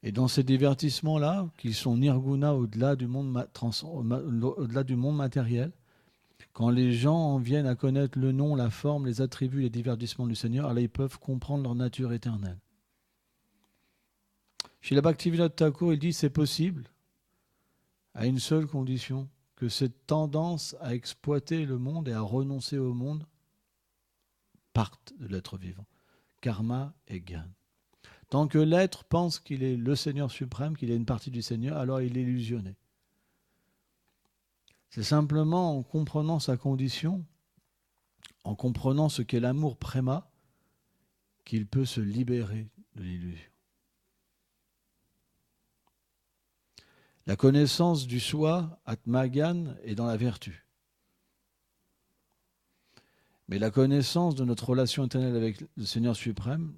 Et dans ces divertissements-là, qui sont nirguna au-delà du au-delà du monde matériel, quand les gens en viennent à connaître le nom, la forme, les attributs, les divertissements du Seigneur, alors ils peuvent comprendre leur nature éternelle. Srila Bhaktivinoda Thakur, il dit c'est possible à une seule condition, que cette tendance à exploiter le monde et à renoncer au monde parte de l'être vivant. Karma et Gyan. Tant que l'être pense qu'il est le Seigneur suprême, qu'il est une partie du Seigneur, alors il est illusionné. C'est simplement en comprenant sa condition, en comprenant ce qu'est l'amour préma, qu'il peut se libérer de l'illusion. La connaissance du soi, Atmagyan, est dans la vertu. Mais la connaissance de notre relation éternelle avec le Seigneur suprême,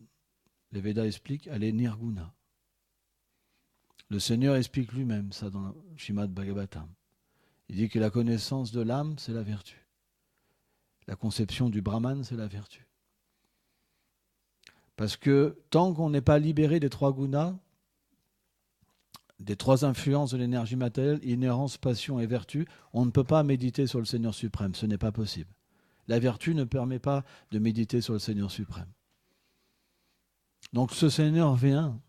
les Védas expliquent, elle est nirguna. Le Seigneur explique lui-même ça dans le Srimad Bhagavatam. Il dit que la connaissance de l'âme, c'est la vertu. La conception du Brahman, c'est la vertu. Parce que tant qu'on n'est pas libéré des trois gunas, des trois influences de l'énergie matérielle, inhérence, passion et vertu, on ne peut pas méditer sur le Seigneur suprême. Ce n'est pas possible. La vertu ne permet pas de méditer sur le Seigneur suprême. Donc ce Seigneur vient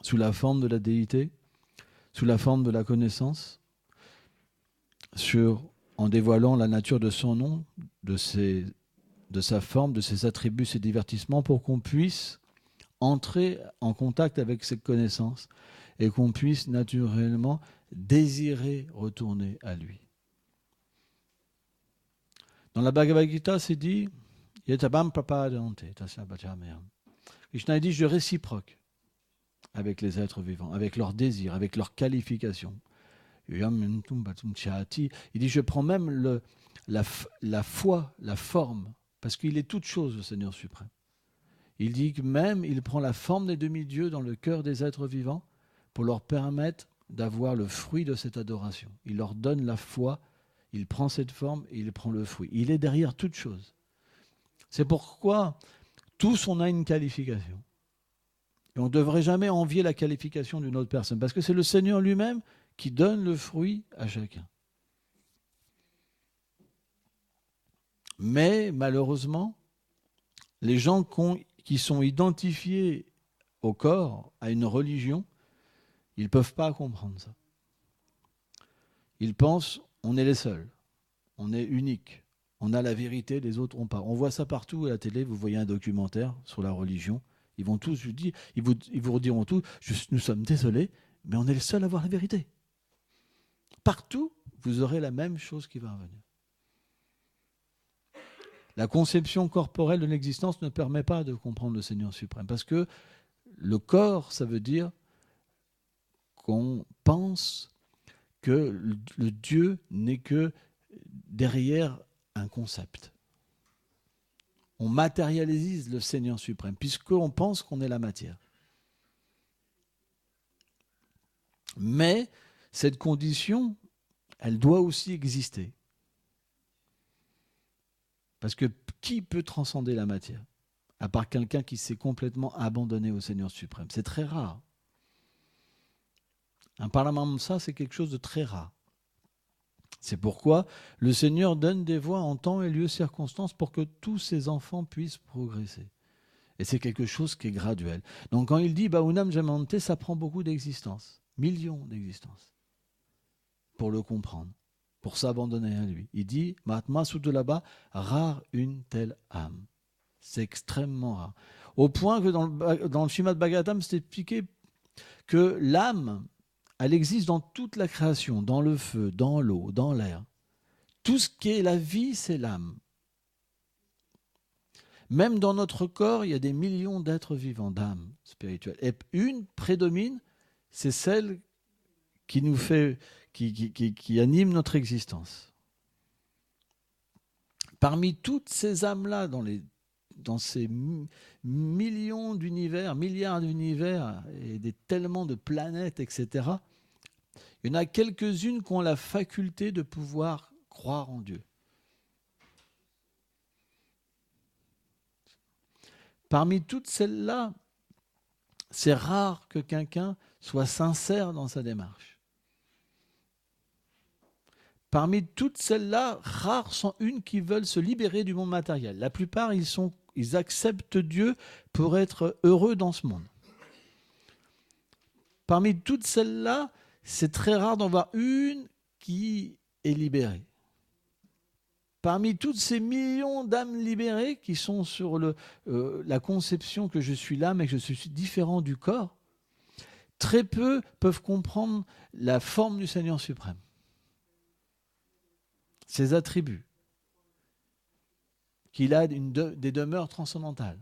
sous la forme de la déité, sous la forme de la connaissance, en dévoilant la nature de son nom, de sa forme, de ses attributs, ses divertissements, pour qu'on puisse entrer en contact avec cette connaissance et qu'on puisse naturellement désirer retourner à lui. Dans la Bhagavad Gita, c'est dit Yetabam prapadante tasya bhajameham. Krishna dit je réciproque avec les êtres vivants, avec leurs désirs, avec leurs qualifications. Il dit je prends même la foi, la forme, parce qu'il est toute chose, le Seigneur suprême. Il dit que même il prend la forme des demi-dieux dans le cœur des êtres vivants pour leur permettre d'avoir le fruit de cette adoration. Il leur donne la foi, il prend cette forme et il prend le fruit. Il est derrière toute chose. C'est pourquoi tous on a une qualification. Et on ne devrait jamais envier la qualification d'une autre personne, parce que c'est le Seigneur lui-même qui donne le fruit à chacun. Mais malheureusement, les gens qui sont identifiés au corps, à une religion, ils ne peuvent pas comprendre ça. Ils pensent on est les seuls, on est unique, on a la vérité, les autres n'ont pas. On voit ça partout à la télé, vous voyez un documentaire sur la religion, ils vont tous ils vous diront tous, nous sommes désolés, mais on est les seuls à avoir la vérité. Partout, vous aurez la même chose qui va revenir. La conception corporelle de l'existence ne permet pas de comprendre le Seigneur suprême, parce que le corps, ça veut dire qu'on pense que le Dieu n'est que derrière un concept. On matérialise le Seigneur suprême, puisqu'on pense qu'on est la matière. Mais cette condition, elle doit aussi exister. Parce que qui peut transcender la matière, à part quelqu'un qui s'est complètement abandonné au Seigneur suprême? C'est très rare. Un Paramahamsa, c'est quelque chose de très rare. C'est pourquoi le Seigneur donne des voies en temps et lieu, circonstances, pour que tous ses enfants puissent progresser. Et c'est quelque chose qui est graduel. Donc quand il dit Baunam Jamante, ça prend beaucoup d'existences, millions d'existences, pour le comprendre, pour s'abandonner à lui. Il dit Mahatma Sudulabha, rare une telle âme. C'est extrêmement rare. Au point que dans le Srimad Bhagavatam, c'est expliqué que l'âme, elle existe dans toute la création, dans le feu, dans l'eau, dans l'air. Tout ce qui est la vie, c'est l'âme. Même dans notre corps, il y a des millions d'êtres vivants, d'âmes spirituelles. Et une prédomine, c'est celle qui nous fait, qui anime notre existence. Parmi toutes ces âmes-là, dans ces millions d'univers, milliards d'univers, et tellement de planètes, etc., il y en a quelques-unes qui ont la faculté de pouvoir croire en Dieu. Parmi toutes celles-là, C'est rare que quelqu'un soit sincère dans sa démarche. Parmi toutes celles-là, rares sont une qui veulent se libérer du monde matériel. La plupart, ils acceptent Dieu pour être heureux dans ce monde. Parmi toutes celles-là, c'est très rare d'en voir une qui est libérée. Parmi toutes ces millions d'âmes libérées qui sont sur la conception que je suis l'âme et que je suis différent du corps, très peu peuvent comprendre la forme du Seigneur suprême, ses attributs, qu'il a des demeures transcendantales.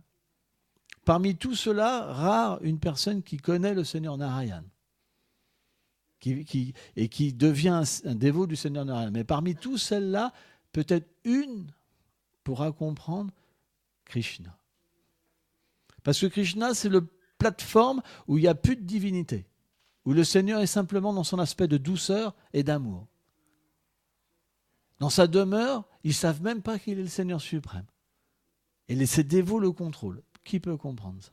Parmi tout cela, rare une personne qui connaît le Seigneur Narayan et qui devient un dévot du Seigneur Narayan. Mais parmi toutes celles-là, peut-être une pourra comprendre Krishna. Parce que Krishna, c'est la plateforme où il n'y a plus de divinité, où le Seigneur est simplement dans son aspect de douceur et d'amour. Dans sa demeure, ils ne savent même pas qu'il est le Seigneur suprême. Et ses dévots le contrôlent. Qui peut comprendre ça?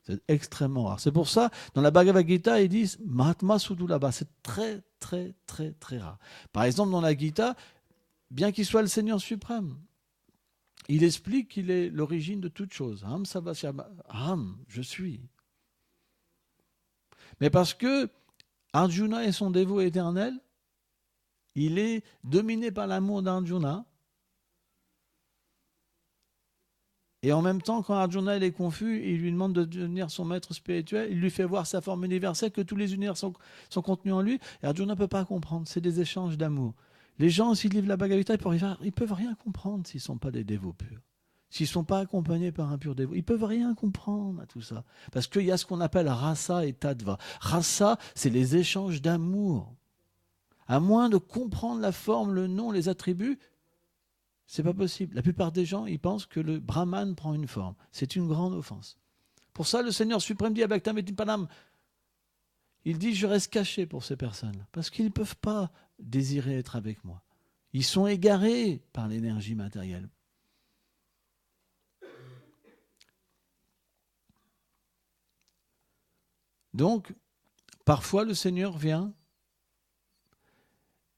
C'est extrêmement rare. C'est pour ça, dans la Bhagavad Gita, ils disent Mahatma Sudulabha. C'est très, très, très, très rare. Par exemple, dans la Gita, bien qu'il soit le Seigneur suprême, il explique qu'il est l'origine de toute chose. Ham Savashyama. Ham, je suis. Mais parce que Arjuna est son dévot éternel, il est dominé par l'amour d'Arjuna. Et en même temps, quand Arjuna est confus, il lui demande de devenir son maître spirituel, il lui fait voir sa forme universelle, que tous les univers sont contenus en lui, et Arjuna ne peut pas comprendre, c'est des échanges d'amour. Les gens, s'ils lisent la Bhagavad Gita, ils ne peuvent rien comprendre s'ils ne sont pas des dévots purs. S'ils ne sont pas accompagnés par un pur dévot, ils ne peuvent rien comprendre à tout ça. Parce qu'il y a ce qu'on appelle rasa et tattva. Rasa, c'est les échanges d'amour. À moins de comprendre la forme, le nom, les attributs, c'est pas possible. La plupart des gens, ils pensent que le Brahman prend une forme. C'est une grande offense. Pour ça, le Seigneur suprême dit à Bhaktam Etimpanam, il dit, je reste caché pour ces personnes, parce qu'ils ne peuvent pas désirer être avec moi. Ils sont égarés par l'énergie matérielle. Donc, parfois, le Seigneur vient,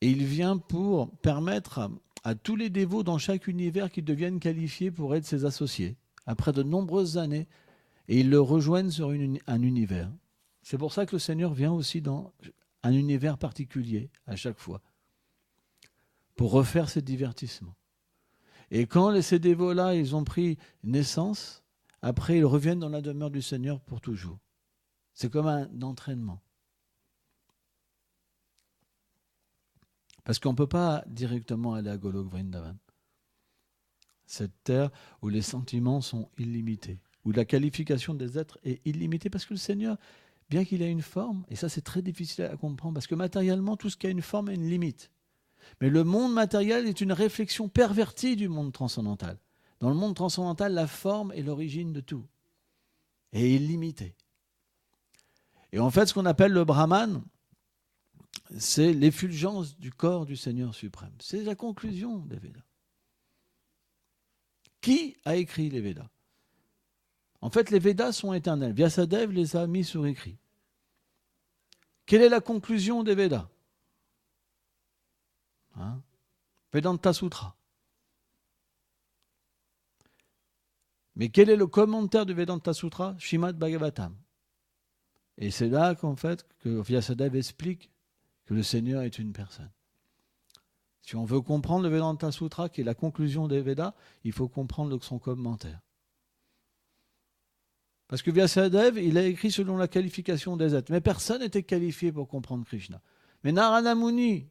et il vient pour permettre à tous les dévots dans chaque univers qu'ils deviennent qualifiés pour être ses associés, après de nombreuses années, et ils le rejoignent sur un univers. C'est pour ça que le Seigneur vient aussi dans un univers particulier, à chaque fois, pour refaire ses divertissements. Et quand ces dévots-là, ils ont pris naissance, après ils reviennent dans la demeure du Seigneur pour toujours. C'est comme un entraînement. Parce qu'on ne peut pas directement aller à Golok Vrindavan. Cette terre où les sentiments sont illimités, où la qualification des êtres est illimitée, parce que le Seigneur, bien qu'il ait une forme, et ça c'est très difficile à comprendre, parce que matériellement, tout ce qui a une forme a une limite. Mais le monde matériel est une réflexion pervertie du monde transcendantal. Dans le monde transcendantal, la forme est l'origine de tout, et illimitée. Et en fait, ce qu'on appelle le Brahman, c'est l'effulgence du corps du Seigneur suprême. C'est la conclusion des Védas. Qui a écrit les Védas? En fait, les Védas sont éternels. Vyasadeva les a mis sur écrit. Quelle est la conclusion des Védas? Vedanta Sutra. Mais quel est le commentaire du Vedanta Sutra? Srimad Bhagavatam. Et c'est là qu'en fait, que Vyasadeva explique que le Seigneur est une personne. Si on veut comprendre le Vedanta Sutra, qui est la conclusion des Védas, il faut comprendre son commentaire. Parce que Vyasadeva, il a écrit selon la qualification des êtres. Mais personne n'était qualifié pour comprendre Krishna. Mais Narada Muni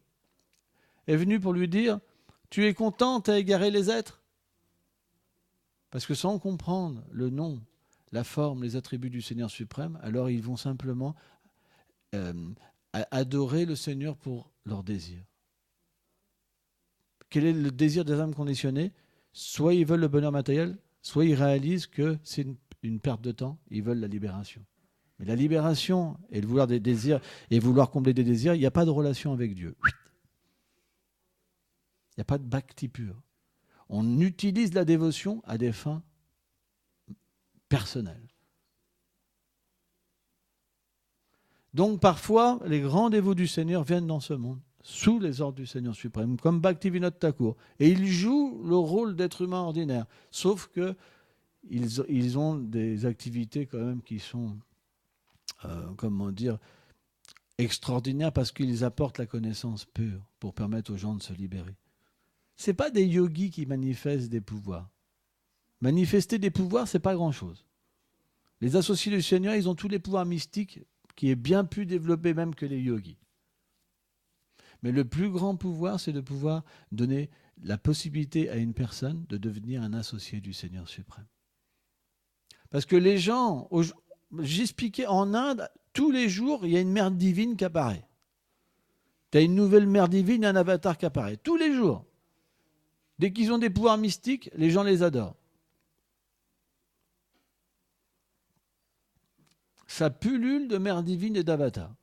est venu pour lui dire, tu es content, tu as égaré les êtres? Parce que sans comprendre le nom, la forme, les attributs du Seigneur suprême, alors ils vont simplement adorer le Seigneur pour leur désir. Quel est le désir des âmes conditionnées? Soit ils veulent le bonheur matériel, soit ils réalisent que c'est une perte de temps, ils veulent la libération. Mais la libération et le vouloir des désirs et vouloir combler des désirs, il n'y a pas de relation avec Dieu. Il n'y a pas de bhakti pur. On utilise la dévotion à des fins personnelles. Donc parfois, les grands dévots du Seigneur viennent dans ce monde, sous les ordres du Seigneur suprême, comme Bhaktivinoda Thakur. Et ils jouent le rôle d'être humain ordinaire, sauf que ils ont des activités quand même qui sont, comment dire, extraordinaires parce qu'ils apportent la connaissance pure pour permettre aux gens de se libérer. Ce n'est pas des yogis qui manifestent des pouvoirs. Manifester des pouvoirs, ce n'est pas grand-chose. Les associés du Seigneur, ils ont tous les pouvoirs mystiques qui est bien plus développé même que les yogis. Mais le plus grand pouvoir, c'est de pouvoir donner la possibilité à une personne de devenir un associé du Seigneur suprême. Parce que les gens, j'expliquais en Inde, tous les jours, il y a une mère divine qui apparaît. Tu as une nouvelle mère divine, un avatar qui apparaît. Tous les jours. Dès qu'ils ont des pouvoirs mystiques, les gens les adorent. Ça pullule de mère divine et d'avatars.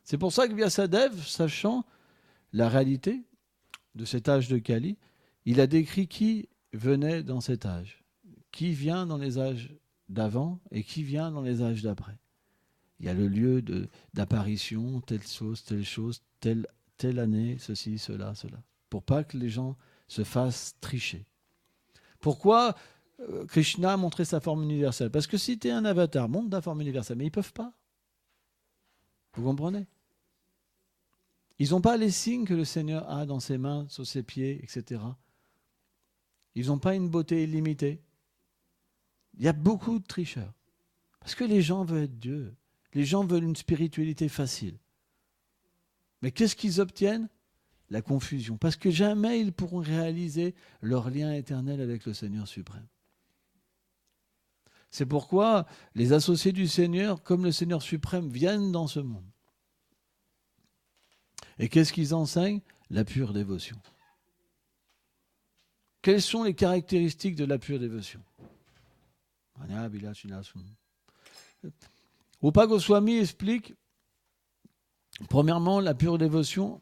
C'est pour ça que Vyasadeva, sachant la réalité de cet âge de Kali, il a décrit qui venait dans cet âge, qui vient dans les âges d'avant et qui vient dans les âges d'après. Il y a le lieu d'apparition, telle chose, telle année, ceci, cela, pour pas que les gens se fassent tricher. Pourquoi Krishna a montré sa forme universelle? Parce que si tu es un avatar, montre ta forme universelle, mais ils ne peuvent pas. Vous comprenez? Ils n'ont pas les signes que le Seigneur a dans ses mains, sur ses pieds, etc. Ils n'ont pas une beauté illimitée. Il y a beaucoup de tricheurs. Parce que les gens veulent être Dieu. Les gens veulent une spiritualité facile. Mais qu'est-ce qu'ils obtiennent? La confusion. Parce que jamais ils pourront réaliser leur lien éternel avec le Seigneur suprême. C'est pourquoi les associés du Seigneur, comme le Seigneur suprême, viennent dans ce monde. Et qu'est-ce qu'ils enseignent? La pure dévotion. Quelles sont les caractéristiques de la pure dévotion? Rupa Goswami explique, premièrement, la pure dévotion,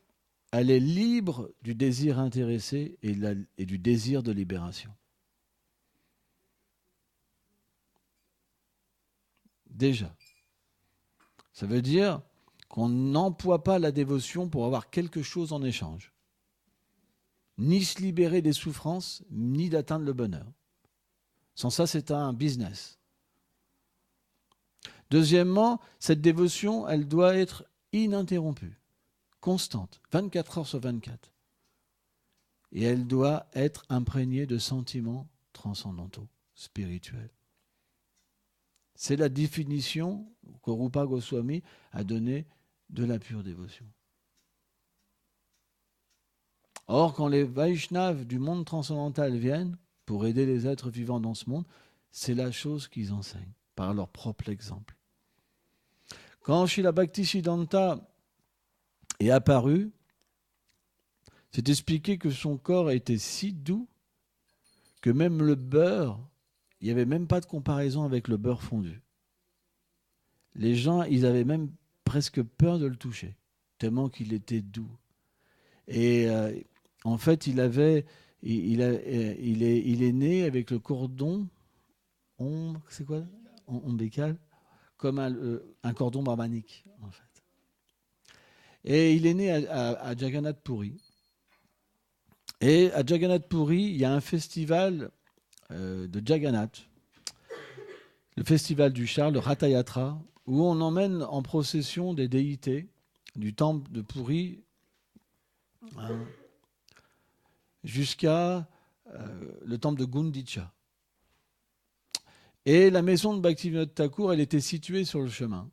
elle est libre du désir intéressé et du désir de libération. Déjà. Ça veut dire qu'on n'emploie pas la dévotion pour avoir quelque chose en échange. Ni se libérer des souffrances, ni d'atteindre le bonheur. Sans ça, c'est un business. Deuxièmement, cette dévotion, elle doit être ininterrompue, constante, 24 heures sur 24. Et elle doit être imprégnée de sentiments transcendantaux, spirituels. C'est la définition que Rupa Goswami a donnée de la pure dévotion. Or, quand les Vaishnavas du monde transcendantal viennent pour aider les êtres vivants dans ce monde, c'est la chose qu'ils enseignent, par leur propre exemple. Quand Srila Bhaktisiddhanta est apparu, c'est expliqué que son corps était si doux que même le beurre, il n'y avait même pas de comparaison avec le beurre fondu. Les gens, ils avaient même presque peur de le toucher, tellement qu'il était doux. Et en fait, il est né avec le cordon ombilical, comme un cordon brahmanique, en fait. Et il est né à Jagannath Puri. Et à Jagannath Puri, il y a un festival de Jagannath, le festival du char, le Ratha Yatra, où on emmène en procession des déités du temple de Puri jusqu'à le temple de Gundicha. Et la maison de Bhaktivinoda Thakur, elle était située sur le chemin.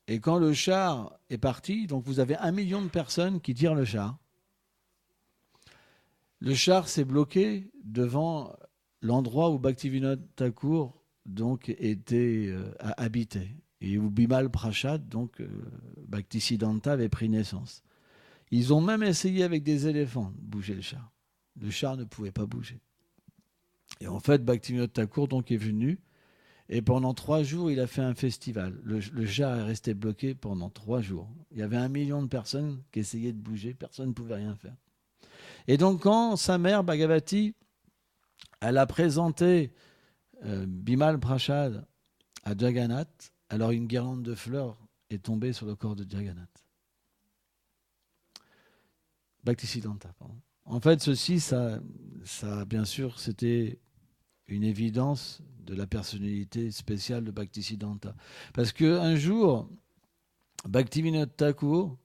Et quand le char est parti, donc vous avez 1 million de personnes qui tirent le char. Le char s'est bloqué devant l'endroit où Bhaktivinoda Thakur donc était habité et où Bimal Prashad, donc Bhaktisiddhanta, avait pris naissance. Ils ont même essayé avec des éléphants de bouger le char. Le char ne pouvait pas bouger. Et en fait, Bhaktivinoda Thakur donc est venu et pendant 3 jours, il a fait un festival. Le char est resté bloqué pendant 3 jours. Il y avait 1 million de personnes qui essayaient de bouger, personne ne pouvait rien faire. Et donc quand sa mère, Bhagavati, elle a présenté Bimal Prashad à Jagannath, alors une guirlande de fleurs est tombé sur le corps de Jagannath. Bhaktisiddhanta, pardon. En fait, ceci, ça bien sûr, c'était une évidence de la personnalité spéciale de Bhaktisiddhanta. Parce qu'un jour, Bhaktivinoda Thakur,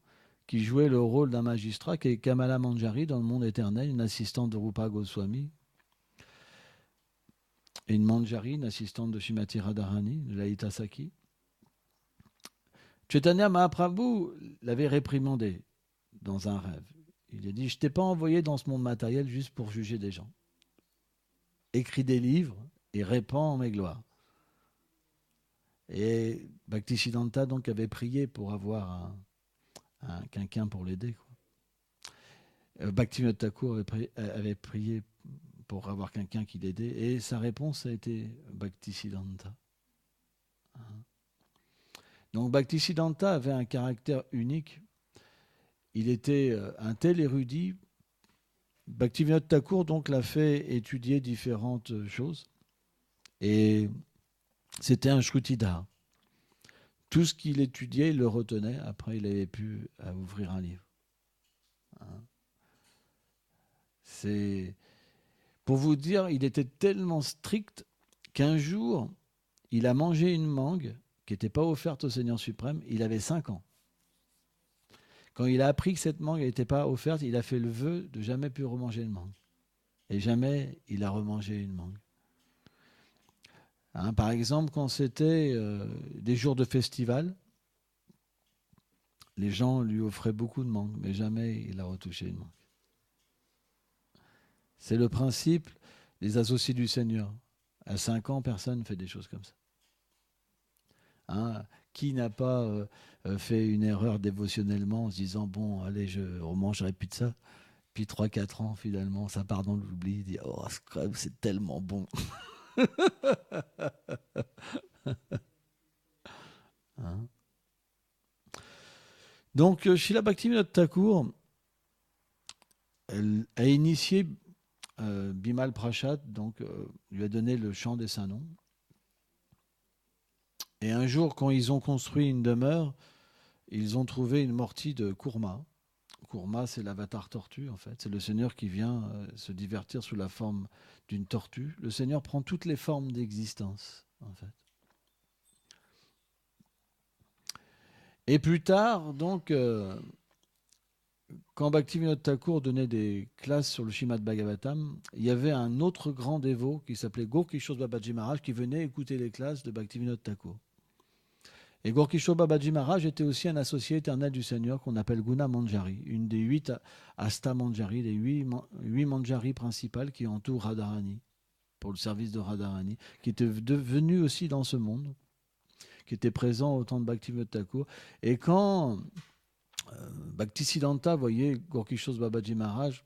qui jouait le rôle d'un magistrat, qui est Kamala Manjari dans le monde éternel, une assistante de Rupa Goswami, et une Manjari, une assistante de Srimati Radharani, de Lalita Sakhi. Chaitanya Mahaprabhu l'avait réprimandé dans un rêve. Il a dit, je ne t'ai pas envoyé dans ce monde matériel juste pour juger des gens. Écris des livres et répands mes gloires. Et Bhaktisiddhanta donc avait prié pour avoir quelqu'un pour l'aider. Bhaktivinoda Thakur avait prié pour avoir quelqu'un qui l'aidait, et sa réponse a été Bhaktisiddhanta. Donc Bhaktisiddhanta avait un caractère unique. Il était un tel érudit. Bhaktivinoda Thakur donc l'a fait étudier différentes choses, et c'était un Shrutidhar. Tout ce qu'il étudiait, il le retenait. Après, il avait pu ouvrir un livre. C'est pour vous dire, il était tellement strict qu'un jour, il a mangé une mangue qui n'était pas offerte au Seigneur suprême. Il avait 5 ans. Quand il a appris que cette mangue n'était pas offerte, il a fait le vœu de jamais plus remanger une mangue. Et jamais il a remangé une mangue. Par exemple, quand c'était des jours de festival, les gens lui offraient beaucoup de mangues, mais jamais il a retouché une mangue. C'est le principe des associés du Seigneur. À 5 ans, personne ne fait des choses comme ça. Qui n'a pas fait une erreur dévotionnellement en se disant, bon, allez, je ne remangerai plus de ça. Puis 3-4 ans, finalement, ça part dans l'oubli. Il dit, oh, c'est tellement bon. Donc, Srila Bhaktivinoda Thakur elle a initié Bimal Prashad, donc lui a donné le chant des saints noms. Et un jour, quand ils ont construit une demeure, ils ont trouvé une mortie de Kurma. Kurma, c'est l'avatar tortue, en fait. C'est le Seigneur qui vient se divertir sous la forme d'une tortue. Le Seigneur prend toutes les formes d'existence, en fait. Et plus tard, donc, quand Bhaktivinoda Thakur donnait des classes sur le Srimad Bhagavatam, il y avait un autre grand dévot qui s'appelait Gaur-Kishore Babaji Maharaj qui venait écouter les classes de Bhaktivinoda Thakur. Et Gaur-Kishore Babaji Maharaj était aussi un associé éternel du Seigneur qu'on appelle Guna Manjari, une des 8 Asta Manjari, les 8 Manjari principales qui entourent Radharani, pour le service de Radharani, qui était devenu aussi dans ce monde, qui était présent au temps de Bhaktivinoda Thakur. Et quand Bhaktisiddhanta voyait Gaur-Kishore Babaji Maharaj,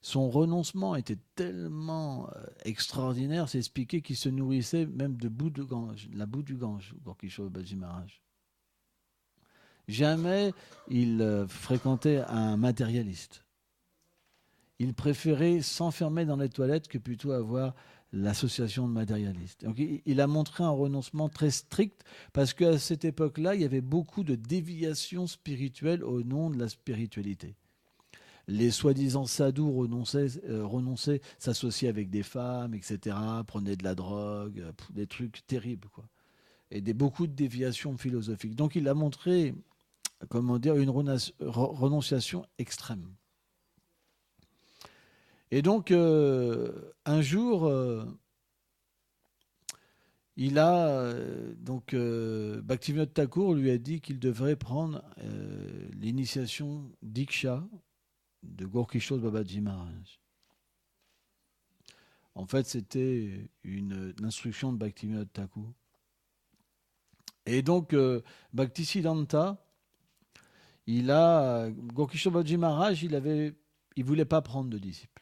son renoncement était tellement extraordinaire, c'est expliqué qu'il se nourrissait même de boue de Gange, la boue du Gange, Gaur-Kishore Babaji Maharaj. Jamais il fréquentait un matérialiste. Il préférait s'enfermer dans les toilettes que plutôt avoir l'association de matérialistes. Donc, il a montré un renoncement très strict parce qu'à cette époque-là, il y avait beaucoup de déviations spirituelles au nom de la spiritualité. Les soi-disant sadhus renonçaient, s'associaient avec des femmes, etc., prenaient de la drogue, des trucs terribles, quoi. Et beaucoup de déviations philosophiques. Donc il a montré, comment dire, une renonciation extrême. Et donc, un jour, Bhaktivinoda Thakur lui a dit qu'il devrait prendre l'initiation Diksha de Gaur-Kishore Babaji Maharaj. En fait, c'était une instruction de Bhaktivinoda Thakur. Et donc, Bhaktisiddhanta, Gaur-Kishore Babaji Maharaj, il voulait pas prendre de disciples.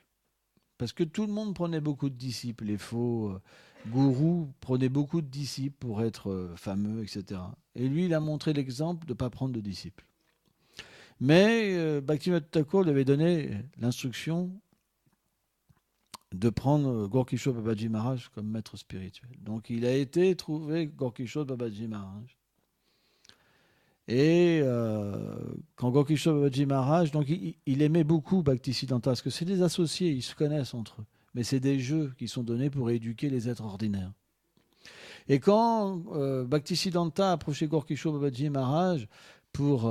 Parce que tout le monde prenait beaucoup de disciples. Les faux gourous prenaient beaucoup de disciples pour être fameux, etc. Et lui, il a montré l'exemple de ne pas prendre de disciples. Mais Bhaktivinoda Thakur lui avait donné l'instruction de prendre Gaur-Kishore Babaji Maharaj comme maître spirituel. Donc il a été trouvé Gaur-Kishore Babaji Maharaj. Et quand Gorkishore Babaji Maharaj, donc il aimait beaucoup Bhaktisiddhanta, parce que c'est des associés, ils se connaissent entre eux. Mais c'est des jeux qui sont donnés pour éduquer les êtres ordinaires. Et quand Bhaktisiddhanta a approché Gorkishore Babaji Maharaj pour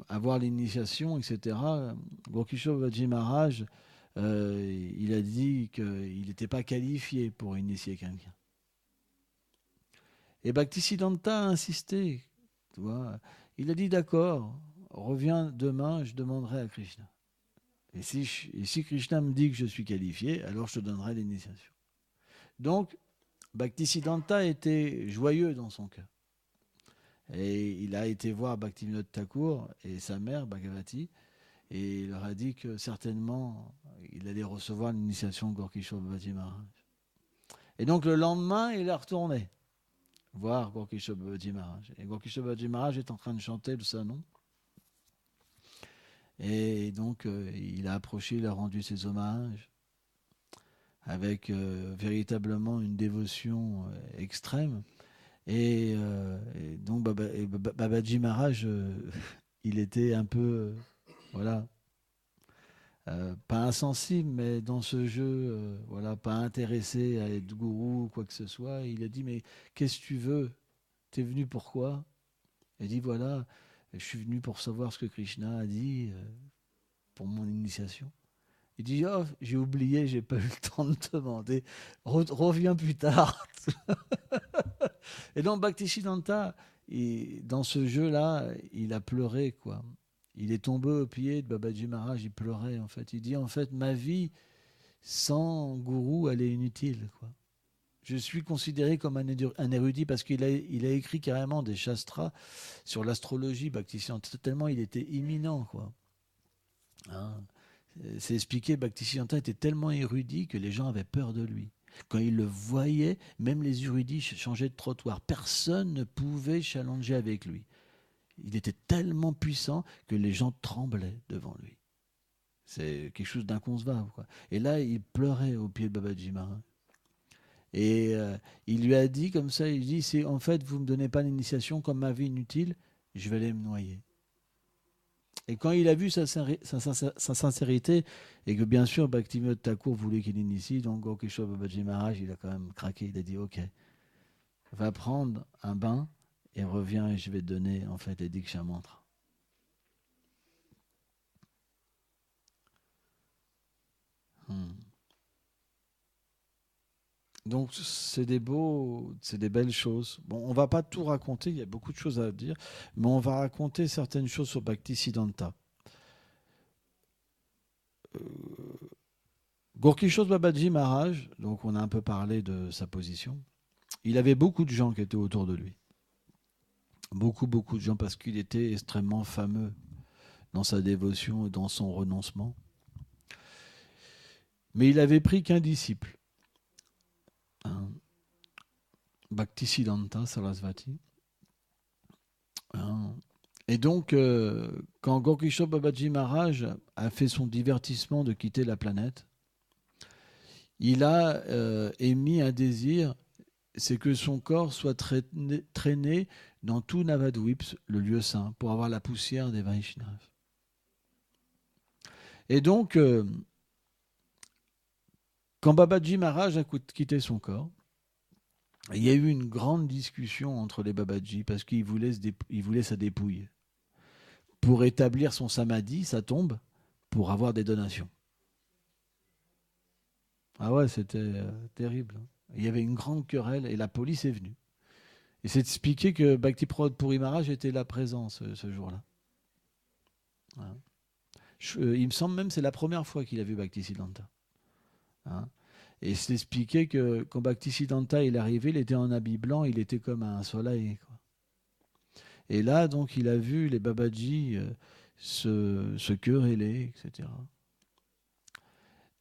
avoir l'initiation, etc., Gorkishore Babaji Maharaj, il a dit qu'il n'était pas qualifié pour initier quelqu'un. Et Bhaktisiddhanta a insisté. Tu vois. Il a dit d'accord, reviens demain, je demanderai à Krishna. Et si Krishna me dit que je suis qualifié, alors je te donnerai l'initiation. Donc, Bhaktisiddhanta était joyeux dans son cœur. Et il a été voir Bhaktivinoda Thakur et sa mère, Bhagavati, et il leur a dit que certainement, il allait recevoir l'initiation de Gorkishore Babaji Maharaj. Et donc, le lendemain, il est retourné voir Gorkishore Babaji Maharaj. Et Gorkishore Babaji Maharaj est en train de chanter le Sanon. Et donc, il a approché, il a rendu ses hommages avec véritablement une dévotion extrême. Et donc, Babaji Maharaj, il était un peu, voilà, pas insensible, mais dans ce jeu, voilà, pas intéressé à être gourou ou quoi que ce soit. Il a dit, mais qu'est-ce que tu veux? T'es venu pourquoi? Il dit, voilà, je suis venu pour savoir ce que Krishna a dit pour mon initiation. Il dit, oh, j'ai oublié, j'ai pas eu le temps de te demander. Reviens plus tard. Et donc, Bhaktisiddhanta, dans ce jeu-là, il a pleuré, quoi. Il est tombé aux pieds de Babaji Maharaj, il pleurait, en fait. Il dit, en fait, ma vie sans gourou, elle est inutile, quoi. Je suis considéré comme un érudit parce qu'il a écrit carrément des shastras sur l'astrologie, Bhaktisiddhanta, tellement il était imminent, quoi. Hein. C'est expliqué, Bhaktisiddhanta était tellement érudit que les gens avaient peur de lui. Quand ils le voyaient, même les érudits changeaient de trottoir. Personne ne pouvait challenger avec lui. Il était tellement puissant que les gens tremblaient devant lui. C'est quelque chose d'inconcevable, quoi. Et là, il pleurait au pied de Babaji Maharaj. Et il lui a dit comme ça, il dit, c'est en fait, vous ne me donnez pas l'initiation comme ma vie inutile, je vais aller me noyer. Et quand il a vu sa sincérité, et que bien sûr Bhaktivinoda Thakur voulait qu'il initie, donc Gorkishore Babaji Maharaj, il a quand même craqué, il a dit ok, va prendre un bain et reviens et je vais te donner en fait les Diksha Mantras. Donc c'est des belles choses. Bon, on va pas tout raconter, il y a beaucoup de choses à dire, mais on va raconter certaines choses sur Bhaktisiddhanta. Gorkishore Babaji Maharaj, donc on a un peu parlé de sa position. Il avait beaucoup de gens qui étaient autour de lui. Beaucoup de gens parce qu'il était extrêmement fameux dans sa dévotion et dans son renoncement. Mais il avait pris qu'un disciple, hein, Bhaktisiddhanta Sarasvati. Hein. Et donc, quand Gorkishore Babaji Maharaj a fait son divertissement de quitter la planète, il a émis un désir, c'est que son corps soit traîné dans tout Navadvips, le lieu saint, pour avoir la poussière des Vaishnavas. Et donc, quand Babaji Maharaj a quitté son corps, il y a eu une grande discussion entre les Babaji parce qu'il voulait sa dépouille pour établir son samadhi, sa tombe, pour avoir des donations. Ah ouais, c'était terrible. Il y avait une grande querelle et la police est venue. Et c'est expliqué que Bhakti Prabhupada Puri Maharaj était là présent ce jour-là. Hein. Il me semble même que c'est la première fois qu'il a vu Bhaktisiddhanta. Hein. Et c'est expliqué que quand Bhaktisiddhanta est arrivé, il était en habit blanc, il était comme un soleil, quoi. Et là, donc, il a vu les Babaji se quereller, etc.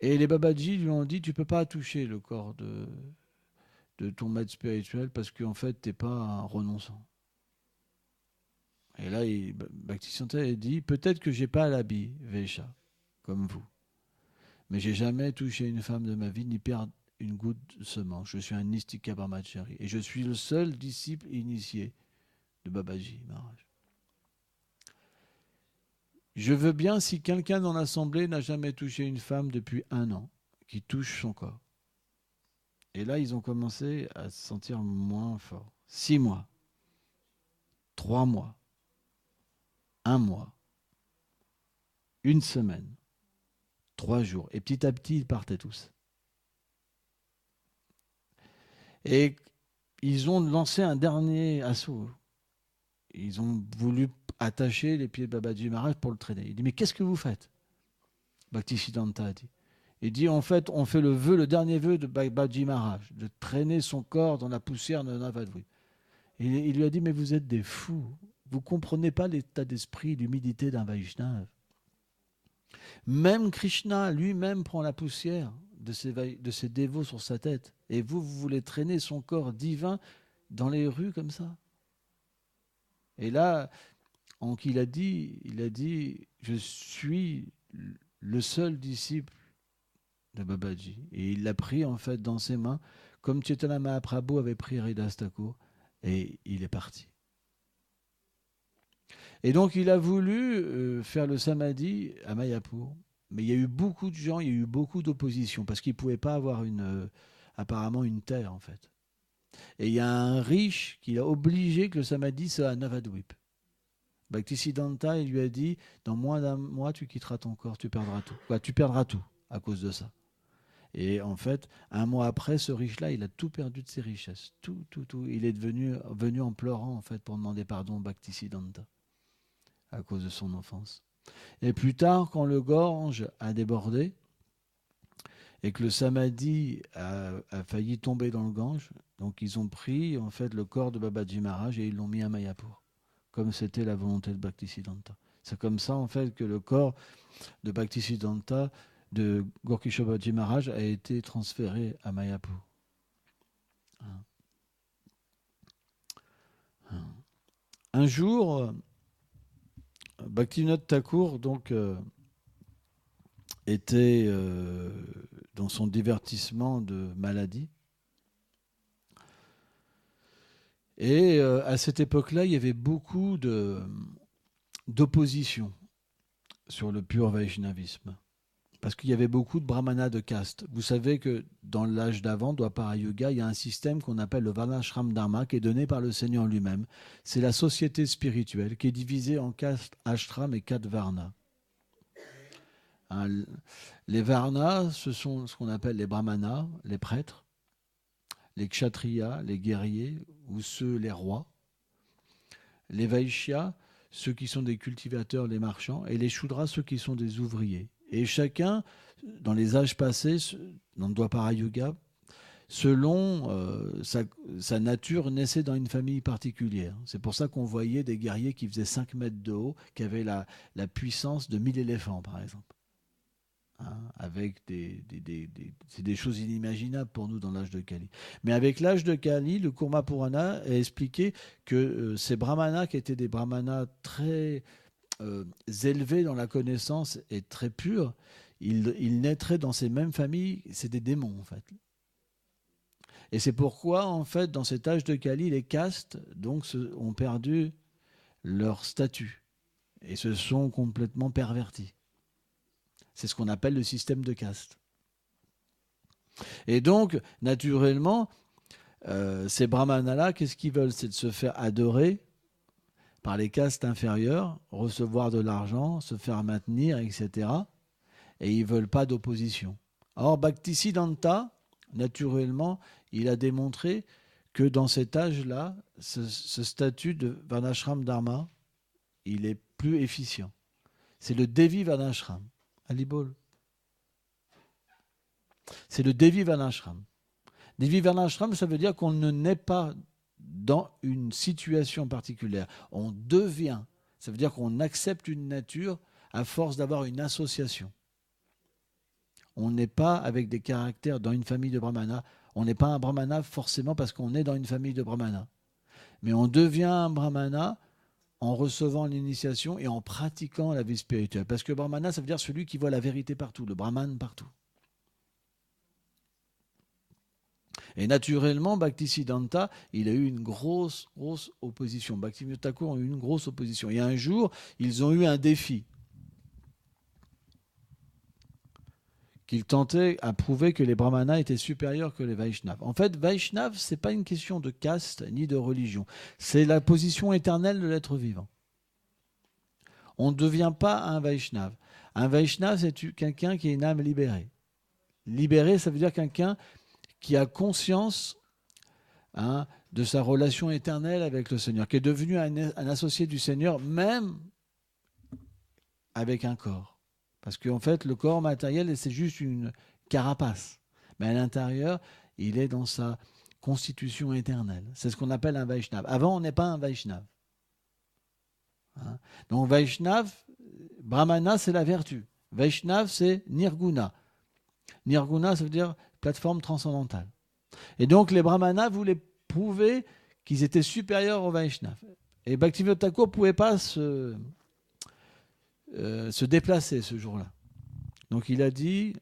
Et les Babaji lui ont dit, tu ne peux pas toucher le corps de ton maître spirituel parce qu'en fait, tu n'es pas un renonçant. Et là, Bhaktisiddhanta a dit, peut-être que je n'ai pas l'habit Vesha, comme vous. Mais j'ai jamais touché une femme de ma vie, ni perdu une goutte de semence. Je suis un Nistika Brahmachari. Et je suis le seul disciple initié de Babaji Maharaj. Je veux bien si quelqu'un dans l'assemblée n'a jamais touché une femme depuis 1 an, qui touche son corps. Et là, ils ont commencé à se sentir moins forts. 6 mois, 3 mois, 1 mois, 1 semaine, 3 jours. Et petit à petit, ils partaient tous. Et ils ont lancé un dernier assaut. Ils ont voulu attacher les pieds de Babaji Maharaj pour le traîner. Il dit, mais qu'est-ce que vous faites? Bhaktisiddhanta a dit. Il dit, en fait, on fait le dernier vœu de Babaji Maharaj, de traîner son corps dans la poussière de Navadvip. Et il lui a dit, mais vous êtes des fous. Vous ne comprenez pas l'état d'esprit, l'humilité d'un Vaishnava. Même Krishna lui-même prend la poussière de ses dévots sur sa tête. Et vous voulez traîner son corps divin dans les rues comme ça. Et là, il a dit, je suis le seul disciple de Babaji. Et il l'a pris en fait dans ses mains, comme Chaitanya Mahaprabhu avait pris Haridas Thakur, et il est parti. Et donc il a voulu faire le samadhi à Mayapur, mais il y a eu beaucoup de gens, il y a eu beaucoup d'opposition, parce qu'il ne pouvait pas avoir apparemment une terre en fait. Et il y a un riche qui a obligé que le samadhi soit à Navadvip. Bhaktisiddhanta, il lui a dit, dans moins d'1 mois, tu quitteras ton corps, tu perdras tout. Tu perdras tout à cause de ça. Et en fait, 1 mois après, ce riche-là, il a tout perdu de ses richesses. Tout. Il est venu en pleurant, en fait, pour demander pardon au Bhaktisiddhanta à cause de son enfance. Et plus tard, quand le Gange a débordé et que le samadhi a failli tomber dans le Gange, donc ils ont pris, en fait, le corps de Babaji Maharaj et ils l'ont mis à Mayapur, comme c'était la volonté de Bhaktisiddhanta. C'est comme ça, en fait, que le corps de Bhaktisiddhanta, de Gorkishore Babaji Maharaj, a été transféré à Mayapur. Un jour, Bhaktivinoda Thakur donc, était dans son divertissement de maladie. Et à cette époque-là, il y avait beaucoup d'opposition sur le pur Vaishnavisme. Parce qu'il y avait beaucoup de brahmanas de caste. Vous savez que dans l'âge d'avant, Dwapara Yuga, il y a un système qu'on appelle le Varnashram Dharma qui est donné par le Seigneur lui-même. C'est la société spirituelle qui est divisée en 4 ashrams et 4 varnas. Les varnas, ce sont ce qu'on appelle les brahmanas, les prêtres, les kshatriyas, les guerriers, ou les rois, les vaishyas, ceux qui sont des cultivateurs, les marchands, et les shudras, ceux qui sont des ouvriers. Et chacun, dans les âges passés, dans le Dwapara Yuga, selon sa nature, naissait dans une famille particulière. C'est pour ça qu'on voyait des guerriers qui faisaient 5 mètres de haut, qui avaient la puissance de 1000 éléphants, par exemple. Avec c'est des choses inimaginables pour nous dans l'âge de Kali. Mais avec l'âge de Kali, le Kurma Purana a expliqué que ces brahmanas, qui étaient des brahmanas très élevés dans la connaissance et très purs, ils naîtraient dans ces mêmes familles, c'est des démons en fait. Et c'est pourquoi en fait dans cet âge de Kali, les castes donc ont perdu leur statut et se sont complètement pervertis. C'est ce qu'on appelle le système de caste. Et donc, naturellement, ces brahmanas-là, qu'est-ce qu'ils veulent? C'est de se faire adorer par les castes inférieures, recevoir de l'argent, se faire maintenir, etc. Et ils ne veulent pas d'opposition. Or, Bhaktisiddhanta, naturellement, il a démontré que dans cet âge-là, ce statut de Varnashram Dharma, il est plus efficient. C'est le Devi Varnashram. Alibol. C'est le Devi Varnashram. Devi Varnashram, ça veut dire qu'on ne naît pas dans une situation particulière. On devient. Ça veut dire qu'on accepte une nature à force d'avoir une association. On n'est pas avec des caractères dans une famille de brahmanas. On n'est pas un brahmana forcément parce qu'on est dans une famille de brahmanas. Mais on devient un brahmana en recevant l'initiation et en pratiquant la vie spirituelle. Parce que brahmana, ça veut dire celui qui voit la vérité partout, le brahman partout. Et naturellement, Bhaktisiddhanta, il a eu une grosse opposition. Bhaktivinoda Thakur a eu une grosse opposition. Et un jour, ils ont eu un défi. qu'il tentait à prouver que les brahmanas étaient supérieurs que les Vaishnavas. En fait, Vaishnav, ce n'est pas une question de caste ni de religion. C'est la position éternelle de l'être vivant. On ne devient pas un Vaishnav. Un Vaishnav, c'est quelqu'un qui est une âme libérée. Libéré, ça veut dire quelqu'un qui a conscience de sa relation éternelle avec le Seigneur, qui est devenu un associé du Seigneur, même avec un corps. Parce qu'en fait, le corps matériel, c'est juste une carapace. Mais à l'intérieur, il est dans sa constitution éternelle. C'est ce qu'on appelle un Vaishnav. Avant, on n'est pas un Vaishnav. Donc Vaishnav, Brahmana, c'est la vertu. Vaishnav, c'est Nirguna. Nirguna, ça veut dire plateforme transcendantale. Et donc les Brahmanas voulaient prouver qu'ils étaient supérieurs aux Vaishnavas. Et Bhaktivinoda Thakur ne pouvait pas se déplacer ce jour-là. Donc il a dit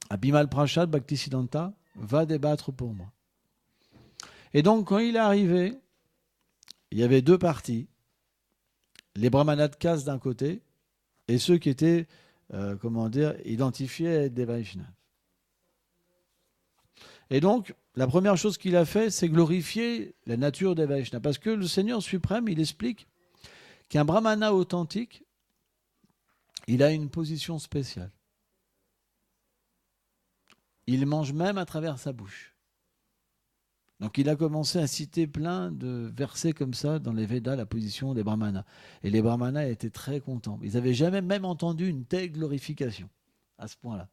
à Bimal Prashad, Bhaktisiddhanta, va débattre pour moi. Et donc quand il est arrivé, il y avait deux parties. Les Brahmanas de caste d'un côté et ceux qui étaient identifiés à être des Vaishnavas. Et donc, la première chose qu'il a fait, c'est glorifier la nature des Vaishnavas. Parce que le Seigneur suprême, il explique qu'un Brahmana authentique, il a une position spéciale. Il mange même à travers sa bouche. Donc il a commencé à citer plein de versets comme ça dans les Védas, la position des Brahmanas. Et les Brahmanas étaient très contents. Ils n'avaient jamais même entendu une telle glorification à ce point-là.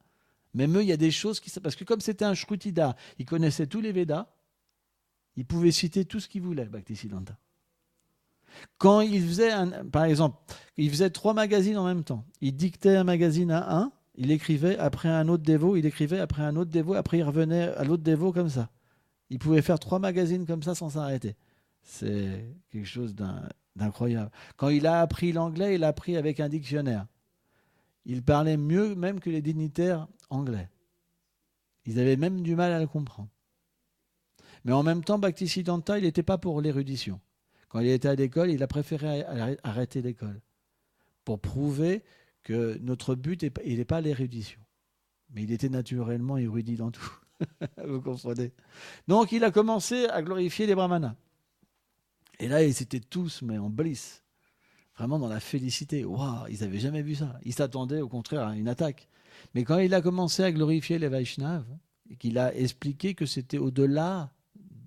Même eux, il y a des choses qui... Parce que comme c'était un Shrutida, il connaissait tous les Védas, il pouvait citer tout ce qu'il voulait, Bhaktisiddhanta. Quand il faisait, par exemple, il faisait 3 magazines en même temps. Il dictait un magazine à un, il écrivait après un autre dévot, il écrivait après un autre dévot, après il revenait à l'autre dévot comme ça. Il pouvait faire 3 magazines comme ça sans s'arrêter. C'est quelque chose d'incroyable. Quand il a appris l'anglais, il l'a appris avec un dictionnaire. Il parlait mieux même que les dignitaires anglais. Ils avaient même du mal à le comprendre. Mais en même temps, Bhaktisiddhanta, il n'était pas pour l'érudition. Quand il était à l'école, il a préféré arrêter l'école pour prouver que notre but, il n'est pas l'érudition. Mais il était naturellement érudit dans tout. Vous comprenez? Donc, il a commencé à glorifier les brahmanas. Et là, ils étaient tous mais en bliss. Vraiment dans la félicité. Waouh, ils n'avaient jamais vu ça. Ils s'attendaient au contraire à une attaque. Mais quand il a commencé à glorifier les Vaishnavas, et qu'il a expliqué que c'était au-delà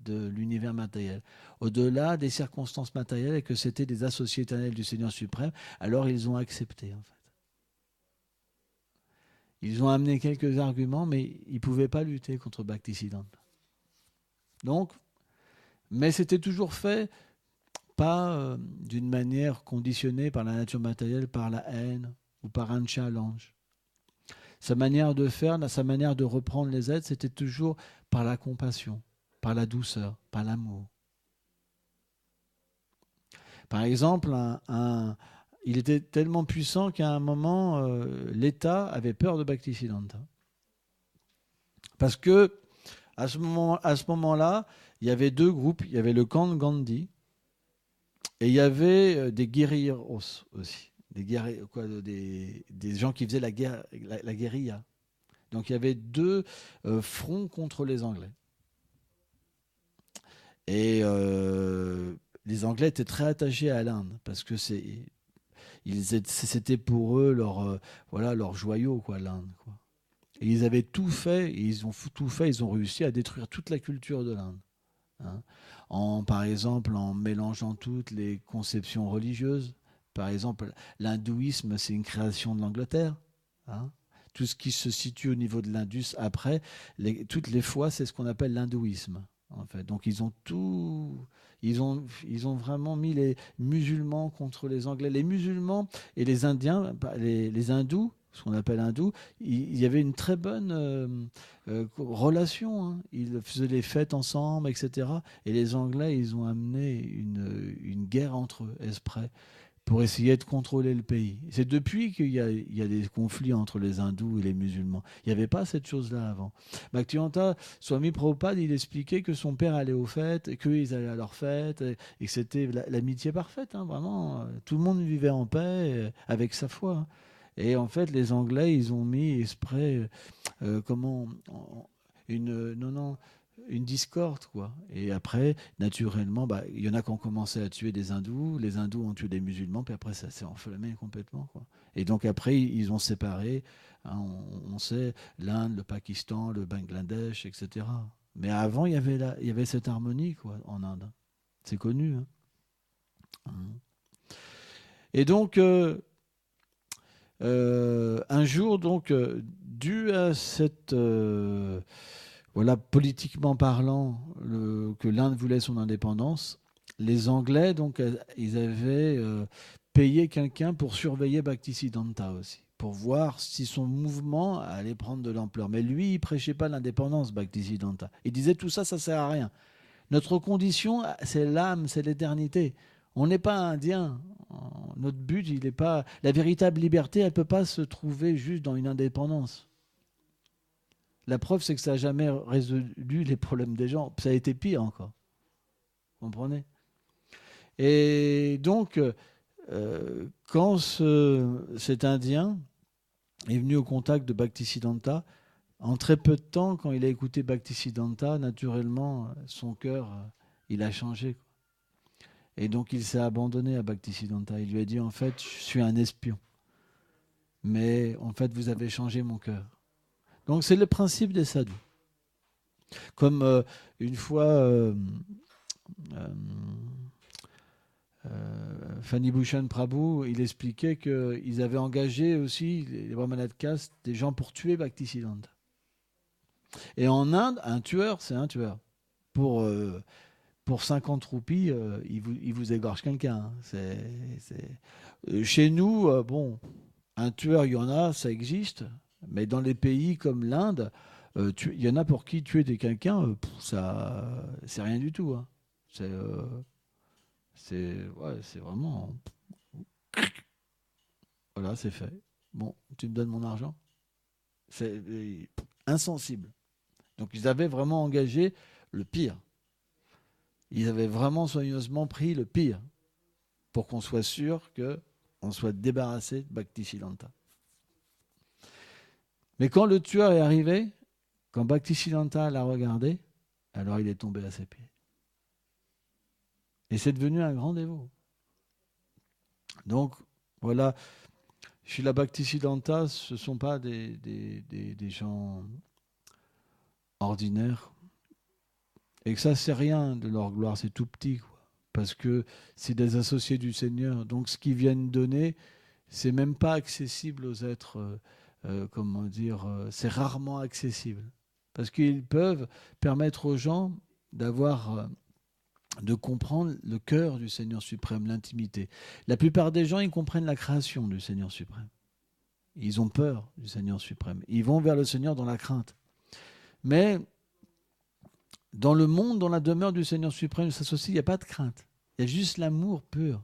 de l'univers matériel, au-delà des circonstances matérielles, et que c'était des associés éternels du Seigneur suprême, alors ils ont accepté en fait. Ils ont amené quelques arguments, mais ils ne pouvaient pas lutter contre Bhaktisiddhanta. Donc, mais c'était toujours fait pas d'une manière conditionnée par la nature matérielle, par la haine ou par un challenge. Sa manière de faire, sa manière de reprendre les êtres, c'était toujours par la compassion, par la douceur, par l'amour. Par exemple, il était tellement puissant qu'à un moment, l'État avait peur de Bhaktisiddhanta. Parce que à ce moment-là, il y avait 2 groupes. Il y avait le camp de Gandhi et il y avait des guerrilleros aussi. Des gens qui faisaient la guérilla. Donc il y avait 2 fronts contre les Anglais. Et les Anglais étaient très attachés à l'Inde parce que c'était pour eux leur joyau, quoi, l'Inde, quoi. Et ils avaient tout fait, ils ont réussi à détruire toute la culture de l'Inde. Par exemple, en mélangeant toutes les conceptions religieuses. Par exemple, l'hindouisme, c'est une création de l'Angleterre. Tout ce qui se situe au niveau de l'Indus après, toutes les fois, c'est ce qu'on appelle l'hindouisme. En fait. Donc ils ont vraiment mis les musulmans contre les Anglais. Les musulmans et les Indiens, les hindous, ce qu'on appelle hindous, il y avait une très bonne relation. Ils faisaient les fêtes ensemble, etc. Et les Anglais, ils ont amené une guerre entre eux, exprès, pour essayer de contrôler le pays. C'est depuis qu'il y a des conflits entre les hindous et les musulmans. Il n'y avait pas cette chose-là avant. Bhaktivedanta Swami Prabhupada, il expliquait que son père allait aux fêtes, et qu'ils allaient à leurs fêtes, et que c'était l'amitié parfaite, vraiment. Tout le monde vivait en paix avec sa foi. Et en fait, les Anglais, ils ont mis exprès une discorde, quoi. Et après, naturellement, il y en a qui ont commencé à tuer des hindous, les hindous ont tué des musulmans, puis après, ça s'est enflammé complètement, quoi. Et donc après, ils ont séparé, hein, on sait, l'Inde, le Pakistan, le Bangladesh, etc. Mais avant, il y avait cette harmonie, quoi, en Inde. C'est connu, hein. Et donc, un jour, donc, dû à cette voilà, politiquement parlant, que l'Inde voulait son indépendance, les Anglais, donc, ils avaient payé quelqu'un pour surveiller Bhaktisiddhanta aussi, pour voir si son mouvement allait prendre de l'ampleur. Mais lui, il prêchait pas l'indépendance, Bhaktisiddhanta. Il disait tout ça, ça sert à rien. Notre condition, c'est l'âme, c'est l'éternité. On n'est pas indien. Notre but, il n'est pas. La véritable liberté, elle ne peut pas se trouver juste dans une indépendance. La preuve, c'est que ça n'a jamais résolu les problèmes des gens. Ça a été pire encore. Vous comprenez? Et donc, quand cet Indien est venu au contact de Bhaktisiddhanta, en très peu de temps, quand il a écouté Bhaktisiddhanta, naturellement, son cœur, il a changé. Et donc, il s'est abandonné à Bhaktisiddhanta. Il lui a dit, en fait, je suis un espion. Mais en fait, vous avez changé mon cœur. Donc, c'est le principe des sadhus. Comme une fois, Fanny Bhushan Prabhu, il expliquait qu'ils avaient engagé aussi, les Brahmanas de caste, des gens pour tuer Bhaktisiddhanta. Et en Inde, un tueur, c'est un tueur. Pour 50 roupies, il vous égorge quelqu'un. Chez nous, bon, un tueur, il y en a, ça existe. Mais dans les pays comme l'Inde, il y en a pour qui tuer quelqu'un, ça, c'est rien du tout. Hein. C'est vraiment... Voilà, c'est fait. Bon, tu me donnes mon argent. C'est insensible. Donc ils avaient vraiment engagé le pire. Ils avaient vraiment soigneusement pris le pire pour qu'on soit sûr qu'on soit débarrassé de Bhaktisiddhanta. Mais quand le tueur est arrivé, quand Bhaktisiddhanta l'a regardé, alors il est tombé à ses pieds. Et c'est devenu un grand dévot. Donc, voilà, Srila Bhaktisiddhanta, ce ne sont pas des gens ordinaires. Et que ça, c'est rien de leur gloire, c'est tout petit, quoi. Parce que c'est des associés du Seigneur. Donc, ce qu'ils viennent donner, c'est même pas accessible aux êtres, comment dire, c'est rarement accessible. Parce qu'ils peuvent permettre aux gens d'avoir, de comprendre le cœur du Seigneur suprême, l'intimité. La plupart des gens, ils comprennent la création du Seigneur suprême. Ils ont peur du Seigneur suprême. Ils vont vers le Seigneur dans la crainte. Mais dans le monde, dans la demeure du Seigneur suprême, s'associe, il n'y a pas de crainte. Il y a juste l'amour pur.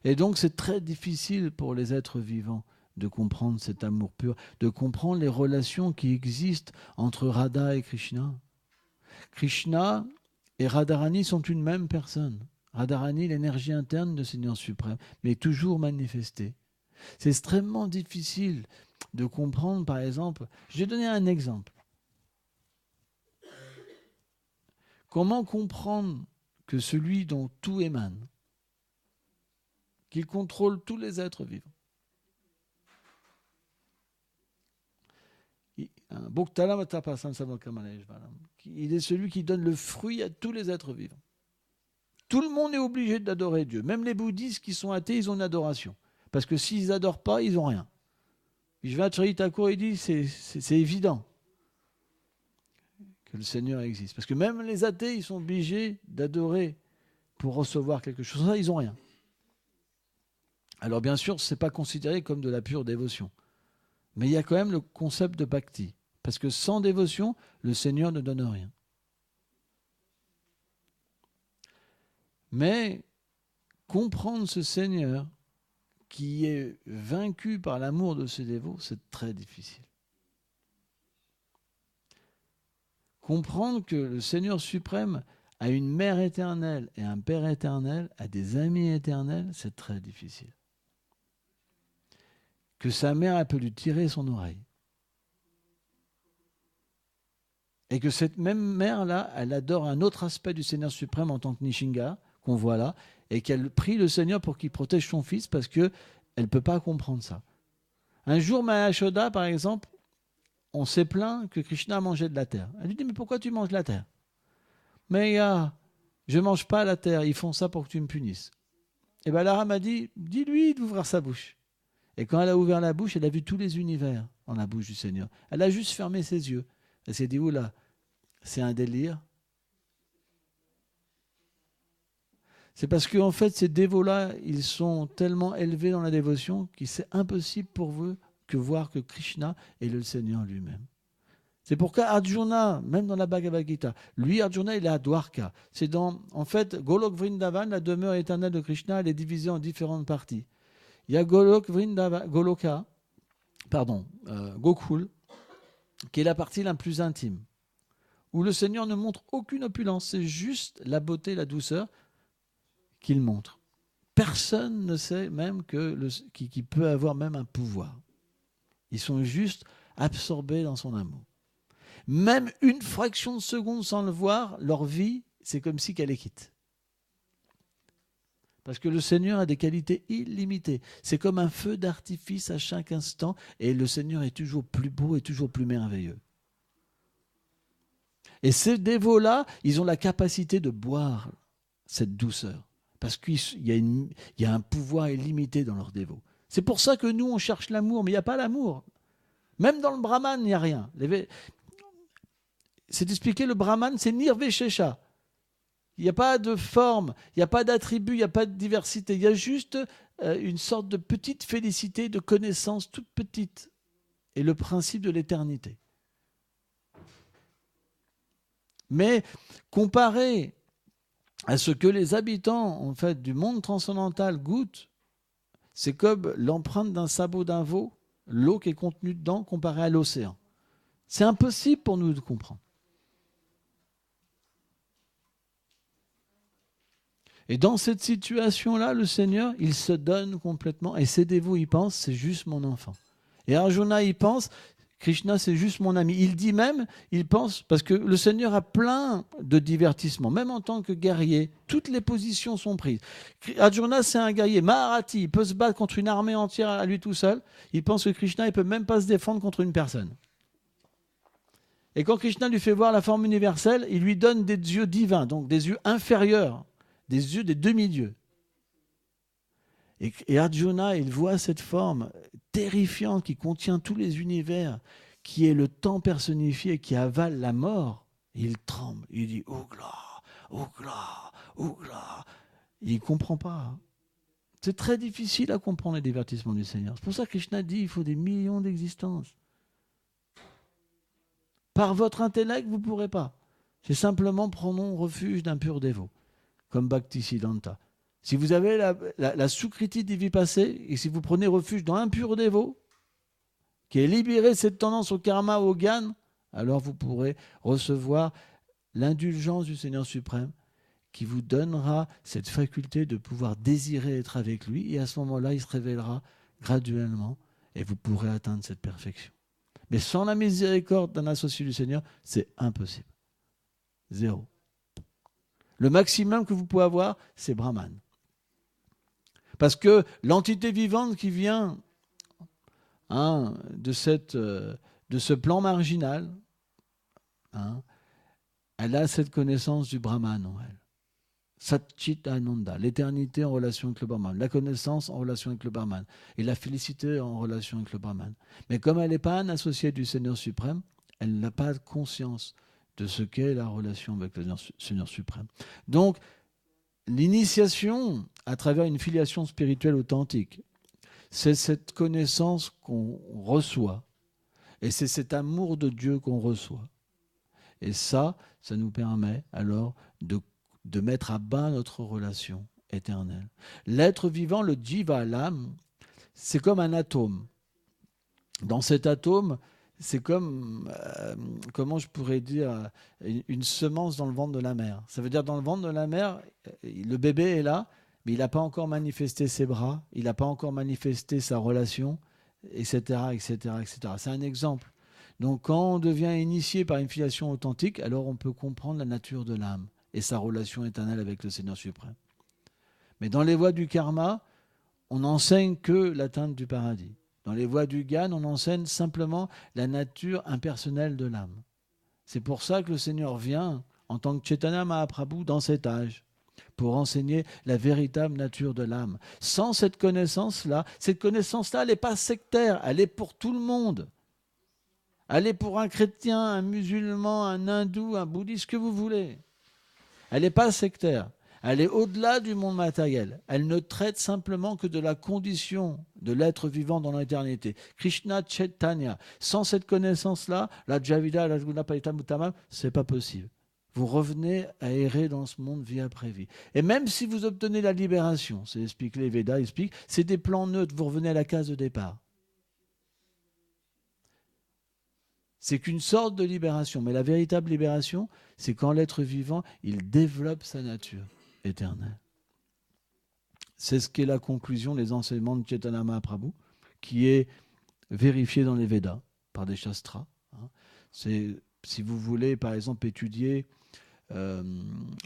Et donc, c'est très difficile pour les êtres vivants de comprendre cet amour pur, de comprendre les relations qui existent entre Radha et Krishna. Krishna et Radharani sont une même personne. Radharani, l'énergie interne du Seigneur suprême, mais toujours manifestée. C'est extrêmement difficile de comprendre, par exemple, je vais donner un exemple. Comment comprendre que celui dont tout émane, qu'il contrôle tous les êtres vivants, il est celui qui donne le fruit à tous les êtres vivants. Tout le monde est obligé d'adorer Dieu. Même les bouddhistes qui sont athées, ils ont une adoration. Parce que s'ils n'adorent pas, ils n'ont rien. Vishvacharya Thakur, il dit, c'est évident que le Seigneur existe. Parce que même les athées, ils sont obligés d'adorer pour recevoir quelque chose. Ça, ils n'ont rien. Alors bien sûr, ce n'est pas considéré comme de la pure dévotion. Mais il y a quand même le concept de bhakti. Parce que sans dévotion, le Seigneur ne donne rien. Mais comprendre ce Seigneur qui est vaincu par l'amour de ses dévots, c'est très difficile. Comprendre que le Seigneur suprême a une mère éternelle et un père éternel, a des amis éternels, c'est très difficile. que sa mère elle peut lui tirer son oreille. Et que cette même mère-là, elle adore un autre aspect du Seigneur suprême en tant que Nishinga, qu'on voit là, et qu'elle prie le Seigneur pour qu'il protège son fils parce qu'elle ne peut pas comprendre ça. Un jour, Maya Yashoda, par exemple, on s'est plaint que Krishna mangeait de la terre. Elle lui dit, mais pourquoi tu manges de la terre? Mais je ne mange pas la terre, ils font ça pour que tu me punisses. Et bien Lara m'a dit, dis-lui d'ouvrir sa bouche. Et quand elle a ouvert la bouche, elle a vu tous les univers dans la bouche du Seigneur. Elle a juste fermé ses yeux. Elle s'est dit, oula, c'est un délire. C'est parce qu'en fait, ces dévots-là, ils sont tellement élevés dans la dévotion que c'est impossible pour eux que voir que Krishna est le Seigneur lui-même. C'est pourquoi Arjuna, même dans la Bhagavad Gita, lui, Arjuna, il est à Dwarka. C'est en fait, Golok Vrindavan, la demeure éternelle de Krishna, elle est divisée en différentes parties. Il y a Gokul, qui est la partie la plus intime, où le Seigneur ne montre aucune opulence, c'est juste la beauté, la douceur qu'il montre. Personne ne sait même qu'il peut avoir même un pouvoir. Ils sont juste absorbés dans son amour. Même une fraction de seconde sans le voir, leur vie, c'est comme si qu'elle est quitte. Parce que le Seigneur a des qualités illimitées. C'est comme un feu d'artifice à chaque instant et le Seigneur est toujours plus beau et toujours plus merveilleux. Et ces dévots-là, ils ont la capacité de boire cette douceur. Parce qu'il y a un pouvoir illimité dans leurs dévots. C'est pour ça que nous, on cherche l'amour, mais il n'y a pas l'amour. Même dans le Brahman, il n'y a rien. C'est expliqué, le Brahman, c'est Nirveshesha. Il n'y a pas de forme, il n'y a pas d'attribut, il n'y a pas de diversité. Il y a juste une sorte de petite félicité, de connaissance toute petite. Et le principe de l'éternité. Mais comparé à ce que les habitants en fait, du monde transcendantal goûtent, c'est comme l'empreinte d'un sabot d'un veau, l'eau qui est contenue dedans comparée à l'océan. C'est impossible pour nous de comprendre. Et dans cette situation-là, le Seigneur, il se donne complètement. Et ses dévots, ils pensent, c'est juste mon enfant. Et Arjuna, il pense, Krishna, c'est juste mon ami. Il dit même, il pense, parce que le Seigneur a plein de divertissements, même en tant que guerrier, toutes les positions sont prises. Arjuna, c'est un guerrier. Maharati, il peut se battre contre une armée entière à lui tout seul. Il pense que Krishna, il ne peut même pas se défendre contre une personne. Et quand Krishna lui fait voir la forme universelle, il lui donne des yeux divins, donc des yeux inférieurs, des yeux des demi-dieux. Et Arjuna, il voit cette forme terrifiante qui contient tous les univers, qui est le temps personnifié, qui avale la mort. Il tremble, il dit « Ougla, Ougla, Ougla ». Il ne comprend pas. C'est très difficile à comprendre les divertissements du Seigneur. C'est pour ça que Krishna dit qu'il faut des millions d'existences. Par votre intellect, vous ne pourrez pas. C'est simplement prenons refuge d'un pur dévot, comme Bhaktisiddhanta. Si vous avez la Sukriti des vies passées, et si vous prenez refuge dans un pur dévot, qui est libéré de cette tendance au karma, au gyan, alors vous pourrez recevoir l'indulgence du Seigneur suprême, qui vous donnera cette faculté de pouvoir désirer être avec lui, et à ce moment-là, il se révélera graduellement, et vous pourrez atteindre cette perfection. Mais sans la miséricorde d'un associé du Seigneur, c'est impossible. Zéro. Le maximum que vous pouvez avoir, c'est Brahman. Parce que l'entité vivante qui vient de ce plan marginal, elle a cette connaissance du Brahman en elle. Satchitananda, l'éternité en relation avec le Brahman, la connaissance en relation avec le Brahman, et la félicité en relation avec le Brahman. Mais comme elle n'est pas un associé du Seigneur suprême, elle n'a pas conscience de ce qu'est la relation avec le Seigneur suprême. Donc, l'initiation, à travers une filiation spirituelle authentique, c'est cette connaissance qu'on reçoit, et c'est cet amour de Dieu qu'on reçoit. Et ça nous permet alors de mettre à bas notre relation éternelle. L'être vivant, le jiva, l'âme, c'est comme un atome. Dans cet atome, c'est comme, comment je pourrais dire, une semence dans le ventre de la mère. Ça veut dire dans le ventre de la mère, le bébé est là, mais il n'a pas encore manifesté ses bras, il n'a pas encore manifesté sa relation. etc., etc., etc. C'est un exemple. Donc quand on devient initié par une filiation authentique, alors on peut comprendre la nature de l'âme et sa relation éternelle avec le Seigneur suprême. Mais dans les voies du karma, on n'enseigne que l'atteinte du paradis. Dans les voies du Gyan, on enseigne simplement la nature impersonnelle de l'âme. C'est pour ça que le Seigneur vient en tant que Chaitanya Mahaprabhu dans cet âge, pour enseigner la véritable nature de l'âme. Sans cette connaissance-là, elle n'est pas sectaire, elle est pour tout le monde. Elle est pour un chrétien, un musulman, un hindou, un bouddhiste, ce que vous voulez. Elle n'est pas sectaire. Elle est au-delà du monde matériel. Elle ne traite simplement que de la condition de l'être vivant dans l'éternité. Krishna Chaitanya. Sans cette connaissance-là, la Javida, la Guna Paitam Uttamam, c'est pas possible. Vous revenez à errer dans ce monde vie après vie. Et même si vous obtenez la libération, c'est explique les Védas, c'est des plans neutres, vous revenez à la case de départ. C'est qu'une sorte de libération. Mais la véritable libération, c'est quand l'être vivant, il développe sa nature éternelle. C'est ce qu'est la conclusion des enseignements de Chaitanya Mahaprabhu, qui est vérifié dans les Védas, par des Shastras. C'est, si vous voulez, par exemple, étudier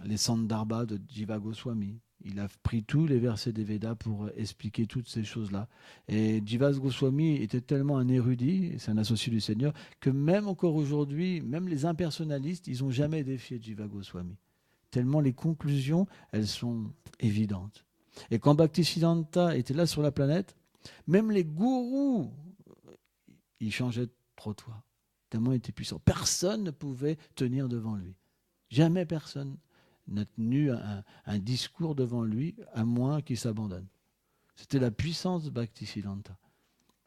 les Sandarbhas de Jiva Goswami. Il a pris tous les versets des Védas pour expliquer toutes ces choses-là. Et Jiva Goswami était tellement un érudit, c'est un associé du Seigneur, que même encore aujourd'hui, même les impersonnalistes, ils n'ont jamais défié Jiva Goswami. Tellement les conclusions, elles sont évidentes. Et quand Bhaktisiddhanta était là sur la planète, même les gourous, ils changeaient de trottoir. Tellement il était puissant. Personne ne pouvait tenir devant lui. Jamais personne n'a tenu un discours devant lui, à moins qu'il s'abandonne. C'était la puissance de Bhaktisiddhanta.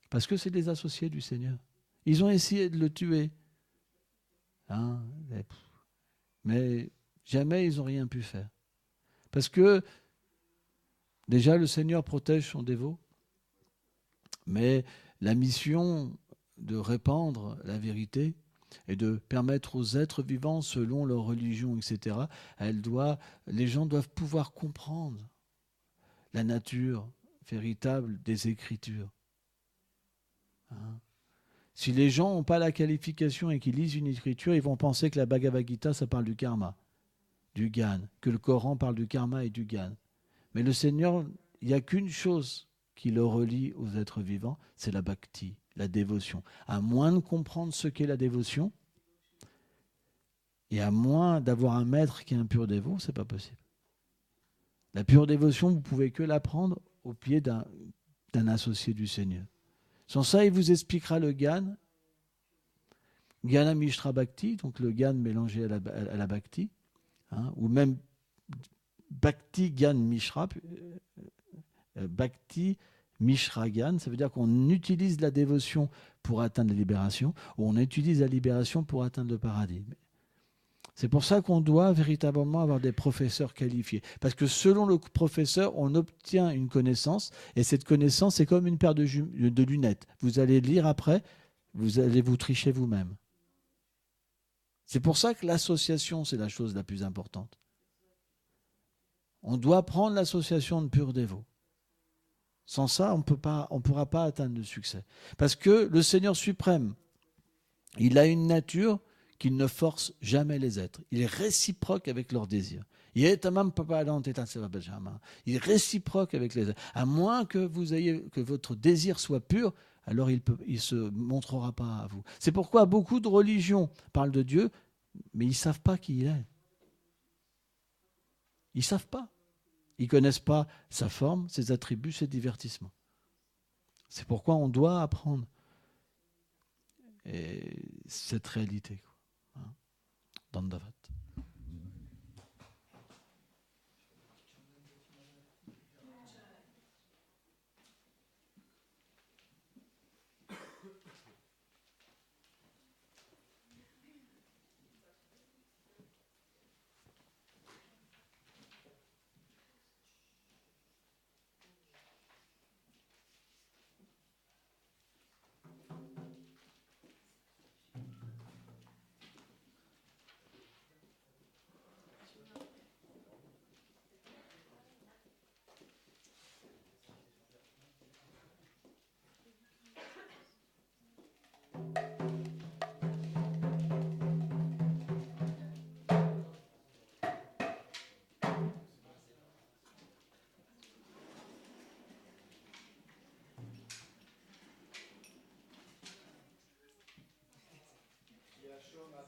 Parce que c'est des associés du Seigneur. Ils ont essayé de le tuer. Mais jamais ils n'ont rien pu faire. Parce que déjà le Seigneur protège son dévot, mais la mission de répandre la vérité et de permettre aux êtres vivants, selon leur religion, etc., les gens doivent pouvoir comprendre la nature véritable des Écritures. Si les gens n'ont pas la qualification et qu'ils lisent une Écriture, ils vont penser que la Bhagavad Gita, ça parle du karma, du Gyan, que le Coran parle du karma et du Gyan. Mais le Seigneur, il n'y a qu'une chose qui le relie aux êtres vivants, c'est la bhakti, la dévotion. À moins de comprendre ce qu'est la dévotion, et à moins d'avoir un maître qui est un pur dévot, c'est pas possible. La pure dévotion, vous pouvez que l'apprendre au pied d'un associé du Seigneur. Sans ça, il vous expliquera le Gyan, Gyana Mishra Bhakti, donc le Gyan mélangé à la Bhakti, ou même Bhakti Gyan Mishra, Bhakti Mishra Gyan, ça veut dire qu'on utilise la dévotion pour atteindre la libération, ou on utilise la libération pour atteindre le paradis. C'est pour ça qu'on doit véritablement avoir des professeurs qualifiés. Parce que selon le professeur, on obtient une connaissance, et cette connaissance, c'est comme une paire de lunettes. Vous allez lire après, vous allez vous tricher vous-même. C'est pour ça que l'association, c'est la chose la plus importante. On doit prendre l'association de purs dévots. Sans ça, on ne pourra pas atteindre le succès. Parce que le Seigneur suprême, il a une nature qu'il ne force jamais les êtres. Il est réciproque avec leurs désirs. Il est réciproque avec les êtres. À moins que votre désir soit pur, alors il ne se montrera pas à vous. C'est pourquoi beaucoup de religions parlent de Dieu, mais ils ne savent pas qui il est. Ils ne savent pas. Ils ne connaissent pas sa forme, ses attributs, ses divertissements. C'est pourquoi on doit apprendre cette réalité. Dandavat.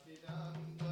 Vedanta